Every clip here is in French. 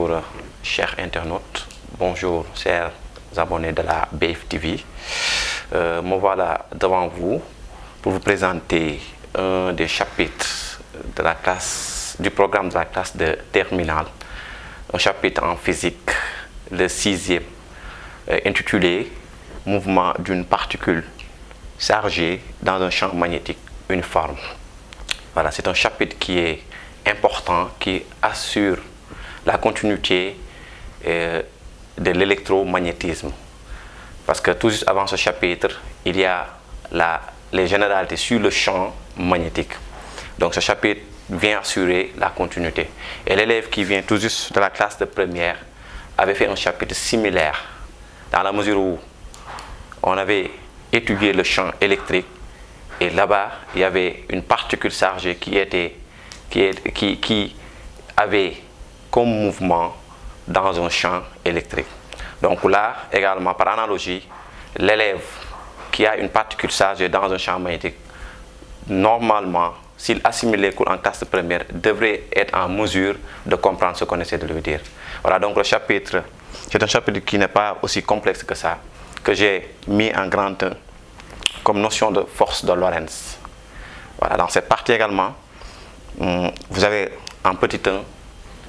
bonjour chers internautes, bonjour chers abonnés de la BFTV. Me voilà devant vous pour vous présenter un des chapitres de la classe, du programme de la classe de terminale, un chapitre en physique, le 6e, intitulé « Mouvement d'une particule chargée dans un champ magnétique uniforme ». Voilà, c'est un chapitre qui est important, qui assure la continuité de l'électromagnétisme. Parce que tout juste avant ce chapitre, il y a les généralités sur le champ magnétique. Donc ce chapitre vient assurer la continuité. Et l'élève qui vient tout juste de la classe de première avait fait un chapitre similaire, dans la mesure où on avait étudié le champ électrique et là-bas, il y avait une particule chargée qui avait comme mouvement dans un champ électrique. Donc là, également, par analogie, l'élève qui a une particule chargée dans un champ magnétique, normalement, s'il assimile les cours en classe de première, devrait être en mesure de comprendre ce qu'on essaie de lui dire. Voilà, donc le chapitre, c'est un chapitre qui n'est pas aussi complexe que ça, que j'ai mis en grand 1 comme notion de force de Lorentz. Voilà, dans cette partie également, vous avez en petit 1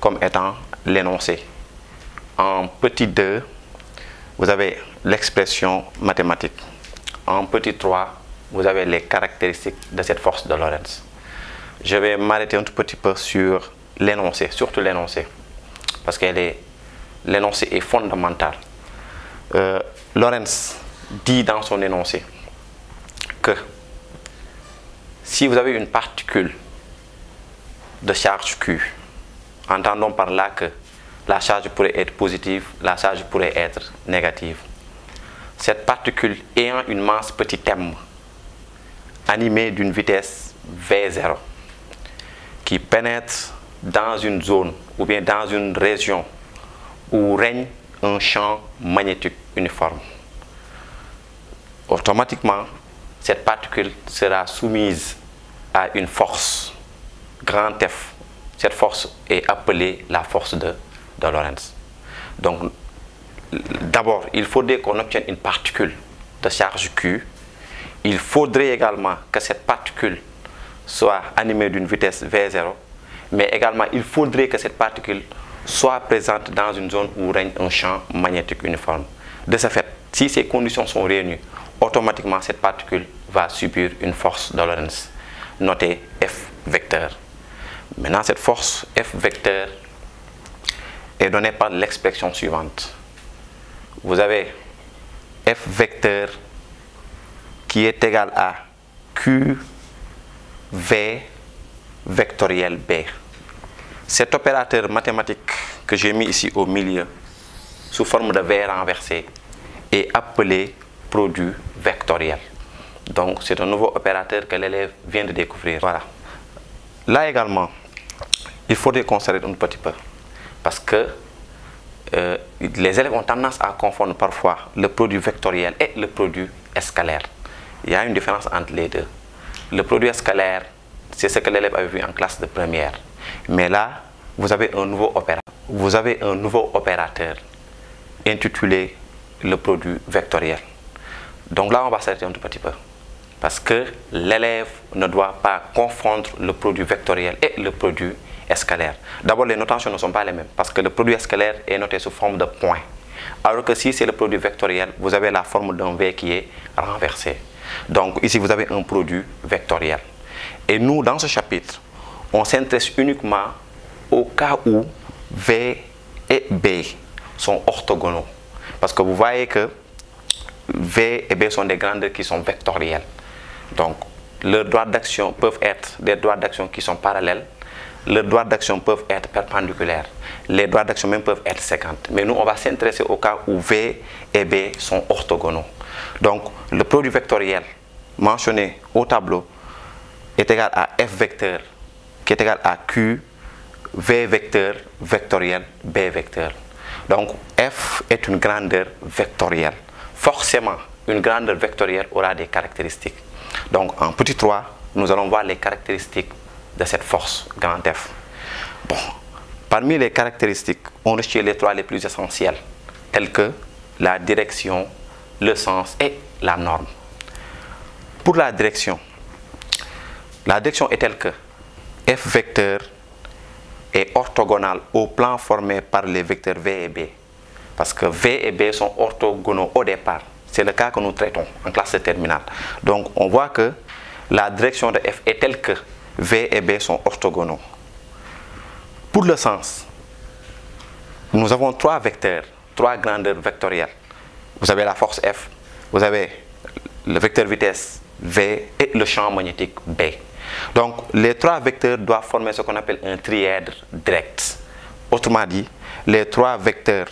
comme étant l'énoncé. En petit 2, vous avez l'expression mathématique. En petit 3, vous avez les caractéristiques de cette force de Lorentz. Je vais m'arrêter un tout petit peu sur l'énoncé, surtout l'énoncé, parce que l'énoncé est fondamental. Lorentz dit dans son énoncé que si vous avez une particule de charge Q, entendons par là que la charge pourrait être positive, la charge pourrait être négative. Cette particule ayant une masse petit m, animée d'une vitesse V0, qui pénètre dans une zone ou bien dans une région où règne un champ magnétique uniforme, automatiquement, cette particule sera soumise à une force, grand F. Cette force est appelée la force de Lorentz. Donc, d'abord, il faudrait qu'on obtienne une particule de charge Q. Il faudrait également que cette particule soit animée d'une vitesse V0, mais également, il faudrait que cette particule soit présente dans une zone où règne un champ magnétique uniforme. De ce fait, si ces conditions sont réunies, automatiquement, cette particule va subir une force de Lorentz, notée F vecteur. Maintenant, cette force F vecteur est donnée par l'expression suivante. Vous avez F vecteur qui est égal à QV vectoriel B. Cet opérateur mathématique que j'ai mis ici au milieu, sous forme de V renversé, est appelé produit vectoriel. Donc, c'est un nouveau opérateur que l'élève vient de découvrir. Voilà. Là également, il faudrait qu'on s'arrête un petit peu. Parce que les élèves ont tendance à confondre parfois le produit vectoriel et le produit scalaire. Il y a une différence entre les deux. Le produit scalaire, c'est ce que l'élève avait vu en classe de première. Mais là, vous avez un nouveau opérateur. Vous avez un nouveau opérateur intitulé le produit vectoriel. Donc là, on va s'arrêter un tout petit peu. Parce que l'élève ne doit pas confondre le produit vectoriel et le produit scalaire. D'abord, les notations ne sont pas les mêmes. Parce que le produit scalaire est noté sous forme de point. Alors que si c'est le produit vectoriel, vous avez la forme d'un V qui est renversée. Donc ici, vous avez un produit vectoriel. Et nous, dans ce chapitre, on s'intéresse uniquement au cas où V et B sont orthogonaux. Parce que vous voyez que V et B sont des grandeurs qui sont vectorielles. Donc, leurs droites d'action peuvent être des droites d'action qui sont parallèles. Leurs droites d'action peuvent être perpendiculaires. Les droites d'action même peuvent être séquentes. Mais nous, on va s'intéresser au cas où V et B sont orthogonaux. Donc, le produit vectoriel mentionné au tableau est égal à F vecteur, qui est égal à Q, V vecteur, vectoriel, B vecteur. Donc, F est une grandeur vectorielle. Forcément, une grandeur vectorielle aura des caractéristiques. Donc, en petit 3, nous allons voir les caractéristiques de cette force, grand F. Bon, Parmi les caractéristiques, on retient les trois les plus essentielles, telles que la direction, le sens et la norme. Pour la direction est telle que f vecteur est orthogonal au plan formé par les vecteurs v et b. Parce que v et b sont orthogonaux au départ. C'est le cas que nous traitons en classe de terminale. Donc on voit que la direction de f est telle que v et b sont orthogonaux. Pour le sens, nous avons trois vecteurs, trois grandeurs vectorielles. Vous avez la force F, vous avez le vecteur vitesse V et le champ magnétique B. Donc les trois vecteurs doivent former ce qu'on appelle un trièdre direct. Autrement dit, les trois vecteurs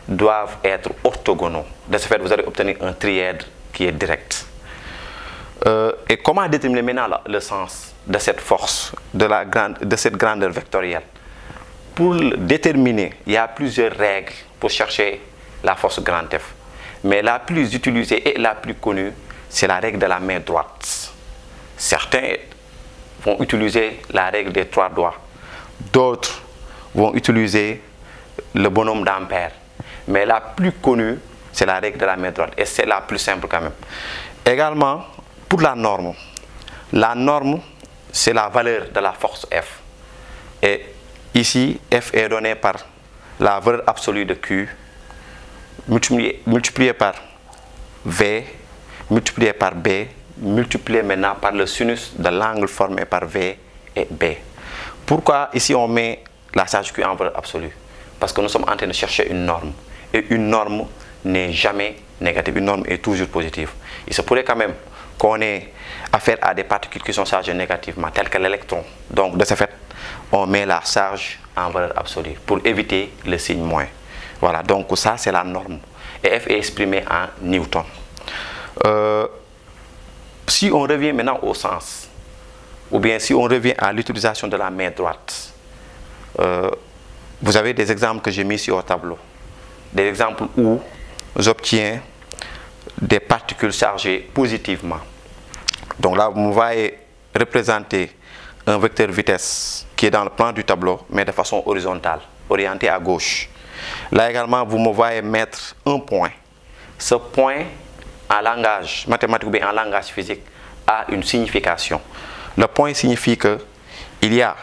doivent être orthogonaux. De ce fait, vous allez obtenir un trièdre qui est direct. Et comment déterminer maintenant le sens de cette force, de cette grandeur vectorielle? Pour le déterminer, il y a plusieurs règles pour chercher la force grand F. Mais la plus utilisée et la plus connue, c'est la règle de la main droite. Certains vont utiliser la règle des trois doigts. D'autres vont utiliser le bonhomme d'Ampère. Mais la plus connue, c'est la règle de la main droite. Et c'est la plus simple quand même. Également, pour la norme, c'est la valeur de la force F. Et ici, F est donné par la valeur absolue de Q multiplié par V, multiplié par B, multiplié maintenant par le sinus de l'angle formé par V et B. Pourquoi ici on met la charge Q en valeur absolue? Parce que nous sommes en train de chercher une norme. Et une norme n'est jamais négative, une norme est toujours positive. Il se pourrait quand même qu'on ait affaire à des particules qui sont chargées négativement, telles que l'électron. Donc de ce fait, on met la charge en valeur absolue pour éviter le signe moins. Voilà, donc ça c'est la norme. Et F est exprimé en Newton. Si on revient maintenant au sens, ou bien si on revient à l'utilisation de la main droite, vous avez des exemples que j'ai mis sur au tableau. Des exemples où j'obtiens des particules chargées positivement. Donc là, vous me voyez représenter un vecteur vitesse qui est dans le plan du tableau, mais de façon horizontale, orienté à gauche. Là également, vous me voyez mettre un point. Ce point, en langage mathématique ou bien en langage physique, a une signification. Le point signifie qu'il y a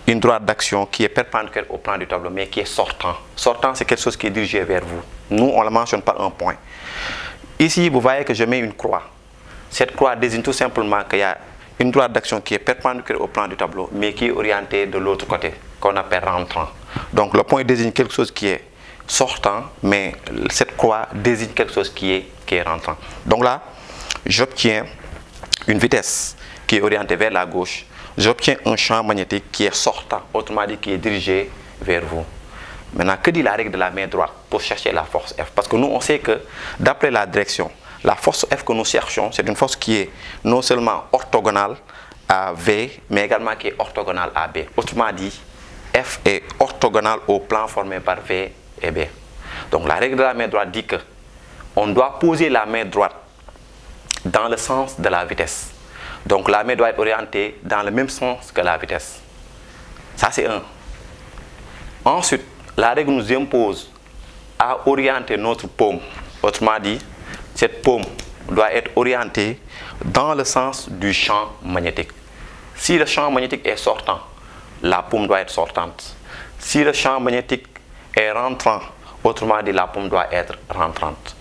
une droite d'action qui est perpendiculaire au plan du tableau, mais qui est sortant. Sortant, c'est quelque chose qui est dirigé vers vous. Nous, on ne le mentionne pas un point. Ici, vous voyez que je mets une croix. Cette croix désigne tout simplement qu'il y a une droite d'action qui est perpendiculaire au plan du tableau, mais qui est orientée de l'autre côté, qu'on appelle rentrant. Donc le point désigne quelque chose qui est sortant, mais cette croix désigne quelque chose qui est rentrant. Donc là, j'obtiens une vitesse qui est orientée vers la gauche. J'obtiens un champ magnétique qui est sortant, autrement dit qui est dirigé vers vous. Maintenant, que dit la règle de la main droite pour chercher la force F? Parce que nous, on sait que d'après la direction, la force F que nous cherchons, c'est une force qui est non seulement orthogonale à V, mais également qui est orthogonale à B. Autrement dit, F est orthogonale au plan formé par V et B. Donc la règle de la main droite dit que on doit poser la main droite dans le sens de la vitesse. Donc la main doit être orientée dans le même sens que la vitesse. Ça c'est un. Ensuite, la règle nous impose à orienter notre paume. Autrement dit, cette paume doit être orientée dans le sens du champ magnétique. Si le champ magnétique est sortant, la paume doit être sortante. Si le champ magnétique est rentrant, autrement dit, la paume doit être rentrante.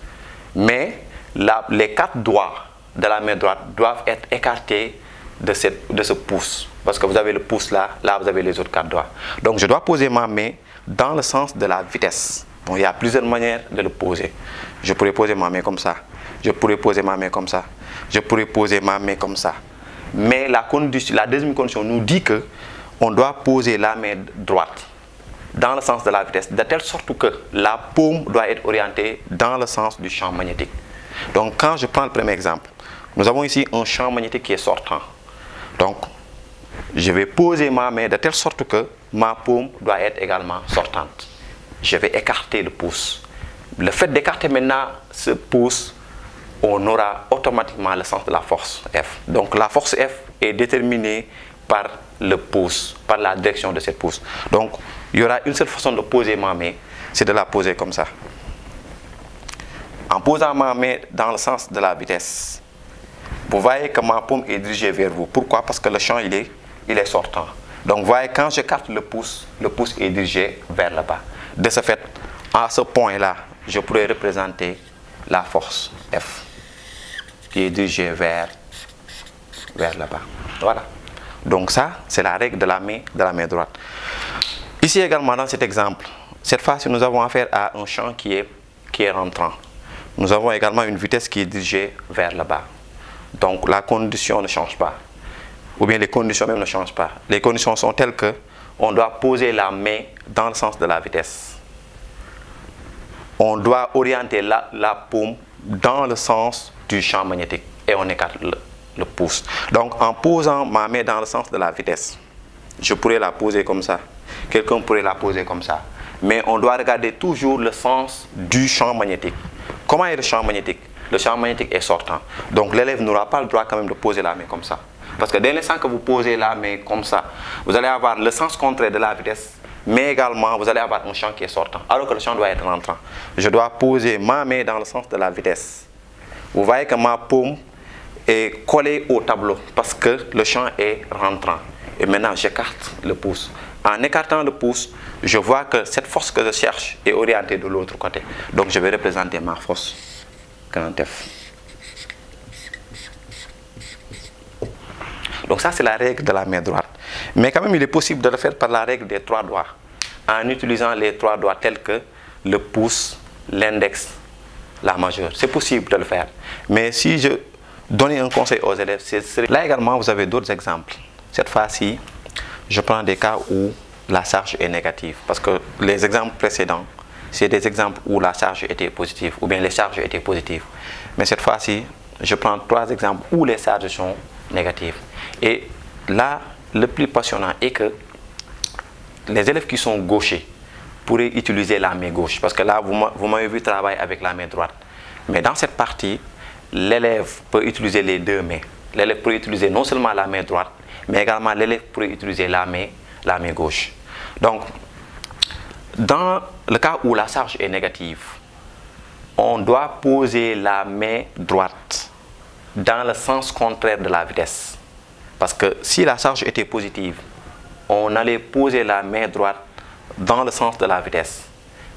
Mais les quatre doigts de la main droite doivent être écartés de ce pouce. Parce que vous avez le pouce là, là vous avez les autres quatre doigts. Donc je dois poser ma main dans le sens de la vitesse. Bon, il y a plusieurs manières de le poser. Je pourrais poser ma main comme ça. Je pourrais poser ma main comme ça. Je pourrais poser ma main comme ça. Mais la deuxième condition nous dit que on doit poser la main droite dans le sens de la vitesse, de telle sorte que la paume doit être orientée dans le sens du champ magnétique. Donc quand je prends le premier exemple, nous avons ici un champ magnétique qui est sortant. Donc je vais poser ma main de telle sorte que ma paume doit être également sortante. Je vais écarter le pouce. Le fait d'écarter maintenant ce pouce, on aura automatiquement le sens de la force F. Donc la force F est déterminée par le pouce, par la direction de cette pouce. Donc il y aura une seule façon de poser ma main, c'est de la poser comme ça. En posant ma main dans le sens de la vitesse, vous voyez que ma paume est dirigée vers vous. Pourquoi? Parce que le champ, il est sortant. Donc, vous voyez, quand j'écarte le pouce est dirigé vers le bas. De ce fait, à ce point-là, je pourrais représenter la force F qui est dirigée vers le bas. Voilà. Donc ça, c'est la règle de la main droite. Ici également, dans cet exemple, cette fois-ci, nous avons affaire à un champ qui est rentrant. Nous avons également une vitesse qui est dirigée vers le bas. Donc la condition ne change pas. Ou bien les conditions même ne changent pas. Les conditions sont telles que on doit poser la main dans le sens de la vitesse. On doit orienter la paume dans le sens du champ magnétique. Et on écarte le pouce. Donc en posant ma main dans le sens de la vitesse, je pourrais la poser comme ça. Quelqu'un pourrait la poser comme ça. Mais on doit regarder toujours le sens du champ magnétique. Comment est le champ magnétique? Le champ magnétique est sortant. Donc l'élève n'aura pas le droit quand même de poser la main comme ça. Parce que dès l'instant que vous posez la main comme ça, vous allez avoir le sens contraire de la vitesse, mais également vous allez avoir un champ qui est sortant, alors que le champ doit être rentrant. Je dois poser ma main dans le sens de la vitesse. Vous voyez que ma paume est collée au tableau parce que le champ est rentrant. Et maintenant, j'écarte le pouce. En écartant le pouce, je vois que cette force que je cherche est orientée de l'autre côté. Donc, je vais représenter ma force grand F. Donc ça, c'est la règle de la main droite. Mais quand même, il est possible de le faire par la règle des trois doigts, en utilisant les trois doigts tels que le pouce, l'index, la majeure. C'est possible de le faire. Mais si je donnais un conseil aux élèves, là également, vous avez d'autres exemples. Cette fois-ci, je prends des cas où la charge est négative. Parce que les exemples précédents, c'est des exemples où la charge était positive, ou bien les charges étaient positives. Mais cette fois-ci, je prends trois exemples où les charges sont négatives. Et là, le plus passionnant est que les élèves qui sont gauchers pourraient utiliser la main gauche. Parce que là, vous m'avez vu travailler avec la main droite. Mais dans cette partie, l'élève peut utiliser les deux mains. L'élève peut utiliser non seulement la main droite, mais également l'élève pourrait utiliser la main gauche. Donc, dans le cas où la charge est négative, on doit poser la main droite dans le sens contraire de la vitesse. Parce que si la charge était positive, on allait poser la main droite dans le sens de la vitesse.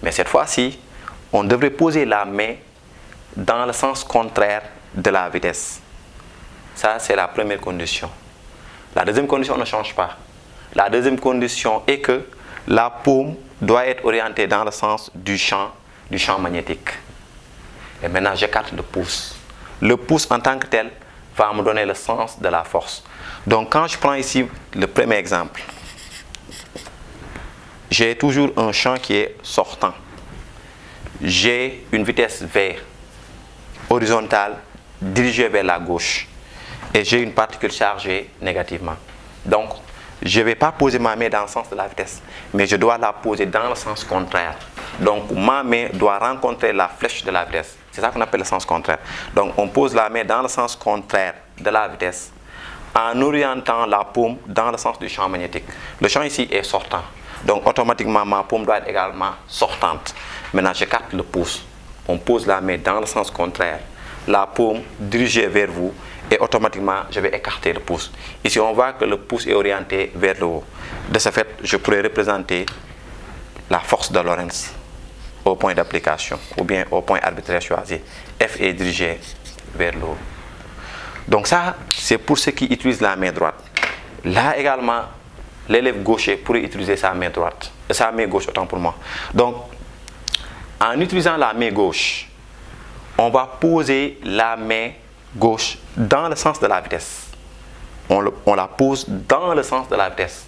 Mais cette fois-ci, on devrait poser la main dans le sens contraire de la vitesse. Ça, c'est la première condition. La deuxième condition ne change pas. La deuxième condition est que la paume doit être orientée dans le sens du champ magnétique. Et maintenant, j'écarte le pouce. Le pouce en tant que tel va me donner le sens de la force. Donc, quand je prends ici le premier exemple, j'ai toujours un champ qui est sortant. J'ai une vitesse V horizontale dirigée vers la gauche. Et j'ai une particule chargée négativement. Donc, je ne vais pas poser ma main dans le sens de la vitesse, mais je dois la poser dans le sens contraire. Donc, ma main doit rencontrer la flèche de la vitesse. C'est ça qu'on appelle le sens contraire. Donc, on pose la main dans le sens contraire de la vitesse en orientant la paume dans le sens du champ magnétique. Le champ ici est sortant. Donc, automatiquement, ma paume doit être également sortante. Maintenant, j'écarte le pouce. On pose la main dans le sens contraire. La paume dirigée vers vous. Et automatiquement, je vais écarter le pouce. Ici, on voit que le pouce est orienté vers le haut. De ce fait, je pourrais représenter la force de Lorentz au point d'application ou bien au point arbitraire choisi. F est dirigé vers le haut. Donc ça, c'est pour ceux qui utilisent la main droite. Là également, l'élève gaucher pourrait utiliser sa main droite. Sa main gauche, autant pour moi. Donc, en utilisant la main gauche, on va poser la main gauche dans le sens de la vitesse. On la pose dans le sens de la vitesse.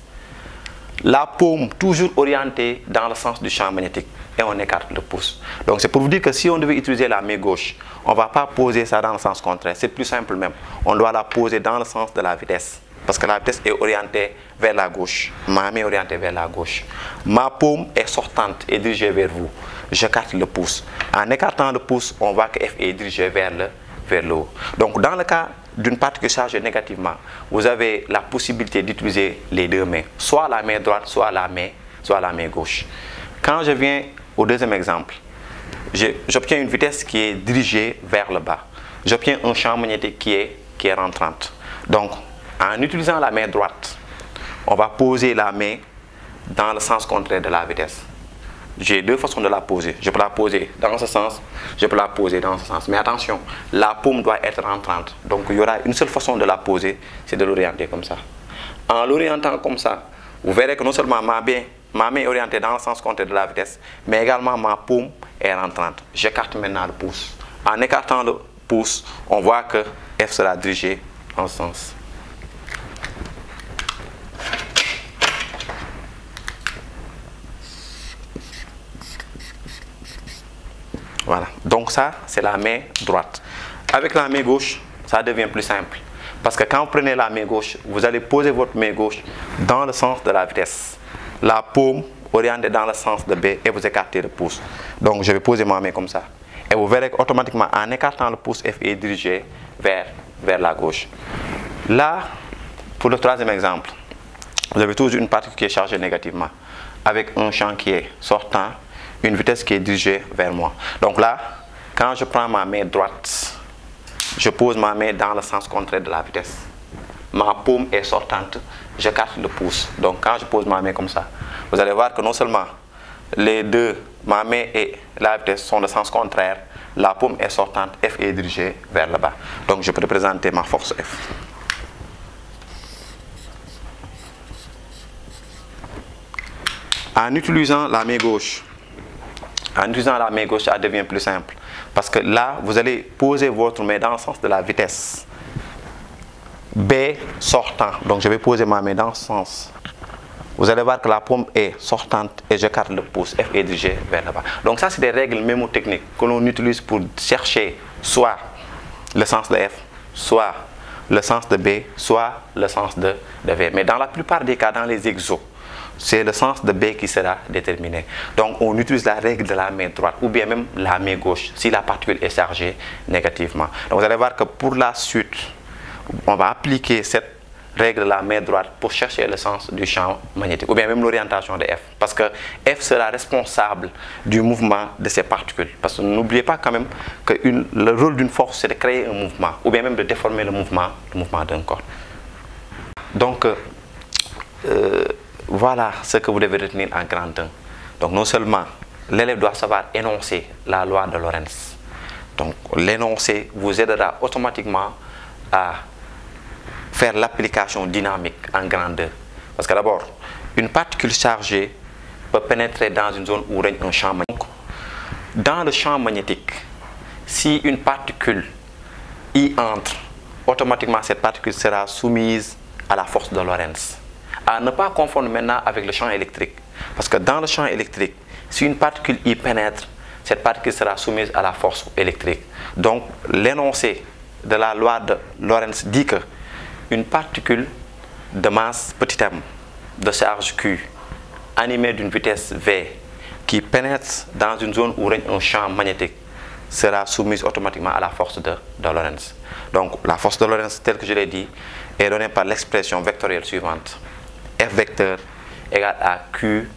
La paume toujours orientée dans le sens du champ magnétique et on écarte le pouce. Donc c'est pour vous dire que si on devait utiliser la main gauche, on ne va pas poser ça dans le sens contraire. C'est plus simple même. On doit la poser dans le sens de la vitesse. Parce que la vitesse est orientée vers la gauche. Ma main est orientée vers la gauche. Ma paume est sortante et dirigée vers vous. J'écarte le pouce. En écartant le pouce, on voit que F est dirigé vers le haut. Donc dans le cas d'une particule chargée négativement, vous avez la possibilité d'utiliser les deux mains. Soit la main droite, soit la main soit la main gauche. Quand je viens au deuxième exemple, j'obtiens une vitesse qui est dirigée vers le bas. J'obtiens un champ magnétique qui est rentrante. Donc, en utilisant la main droite, on va poser la main dans le sens contraire de la vitesse. J'ai deux façons de la poser. Je peux la poser dans ce sens, je peux la poser dans ce sens. Mais attention, la paume doit être rentrante. Donc il y aura une seule façon de la poser, c'est de l'orienter comme ça. En l'orientant comme ça, vous verrez que non seulement ma main est orientée dans le sens contraire de la vitesse, mais également ma paume est rentrante. J'écarte maintenant le pouce. En écartant le pouce, on voit que F sera dirigé en ce sens. Voilà, donc ça c'est la main droite. Avec la main gauche, ça devient plus simple. Parce que quand vous prenez la main gauche, vous allez poser votre main gauche dans le sens de la vitesse. La paume orientée dans le sens de B et vous écartez le pouce. Donc je vais poser ma main comme ça. Et vous verrez qu'automatiquement, en écartant le pouce, F est dirigé vers la gauche. Là, pour le troisième exemple, vous avez toujours une partie qui est chargée négativement, avec un champ qui est sortant, une vitesse qui est dirigée vers moi. Donc là, quand je prends ma main droite, je pose ma main dans le sens contraire de la vitesse. Ma paume est sortante, j'écarte le pouce. Donc quand je pose ma main comme ça, vous allez voir que non seulement les deux, ma main et la vitesse sont de sens contraire, la paume est sortante, F est dirigée vers le bas. Donc je peux représenter ma force F. En utilisant la main gauche, ça devient plus simple. Parce que là, vous allez poser votre main dans le sens de la vitesse. B sortant. Donc, je vais poser ma main dans ce sens. Vous allez voir que la paume est sortante et j'écarte le pouce. F est dirigé vers le bas. Donc, ça, c'est des règles mémotechniques que l'on utilise pour chercher soit le sens de F, soit le sens de B, soit le sens de V. Mais dans la plupart des cas, dans les exos, c'est le sens de B qui sera déterminé. Donc, on utilise la règle de la main droite ou bien même la main gauche si la particule est chargée négativement. Donc, vous allez voir que pour la suite, on va appliquer cette règle de la main droite pour chercher le sens du champ magnétique ou bien même l'orientation de F. Parce que F sera responsable du mouvement de ces particules. Parce que n'oubliez pas quand même que le rôle d'une force, c'est de créer un mouvement ou bien même de déformer le mouvement d'un corps. Donc, voilà ce que vous devez retenir en grand 1. Donc non seulement l'élève doit savoir énoncer la loi de Lorentz. Donc l'énoncé vous aidera automatiquement à faire l'application dynamique en grand 2. Parce que d'abord, une particule chargée peut pénétrer dans une zone où règne un champ magnétique. Dans le champ magnétique, si une particule y entre, automatiquement cette particule sera soumise à la force de Lorentz. À ne pas confondre maintenant avec le champ électrique. Parce que dans le champ électrique, si une particule y pénètre, cette particule sera soumise à la force électrique. Donc, l'énoncé de la loi de Lorentz dit que une particule de masse petit m, de charge Q, animée d'une vitesse V, qui pénètre dans une zone où règne un champ magnétique, sera soumise automatiquement à la force de Lorentz. Donc, la force de Lorentz, telle que je l'ai dit, est donnée par l'expression vectorielle suivante. F vecteur égale à Q,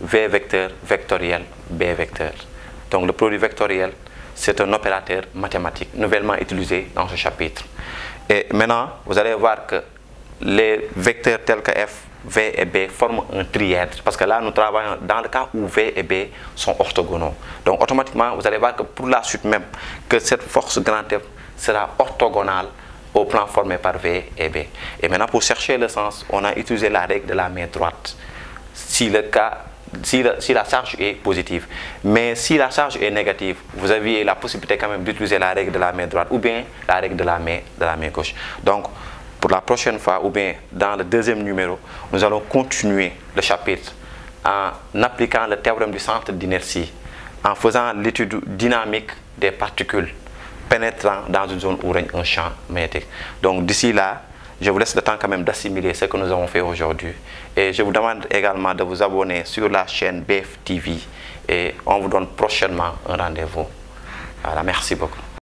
V vecteur, vectoriel, B vecteur. Donc le produit vectoriel, c'est un opérateur mathématique nouvellement utilisé dans ce chapitre. Et maintenant, vous allez voir que les vecteurs tels que F, V et B forment un trièdre. Parce que là, nous travaillons dans le cas où V et B sont orthogonaux. Donc automatiquement, vous allez voir que pour la suite même, que cette force grand F sera orthogonale au plan formé par V et B. Et maintenant, pour chercher le sens, on a utilisé la règle de la main droite. Si la charge est positive. Mais si la charge est négative, vous aviez la possibilité quand même d'utiliser la règle de la main droite ou bien la règle de la main gauche. Donc, pour la prochaine fois ou bien dans le deuxième numéro, nous allons continuer le chapitre en appliquant le théorème du centre d'inertie, en faisant l'étude dynamique des particules pénétrant dans une zone où règne un champ magnétique. Donc d'ici là, je vous laisse le temps quand même d'assimiler ce que nous avons fait aujourd'hui. Et je vous demande également de vous abonner sur la chaîne BF TV. Et on vous donne prochainement un rendez-vous. Voilà, merci beaucoup.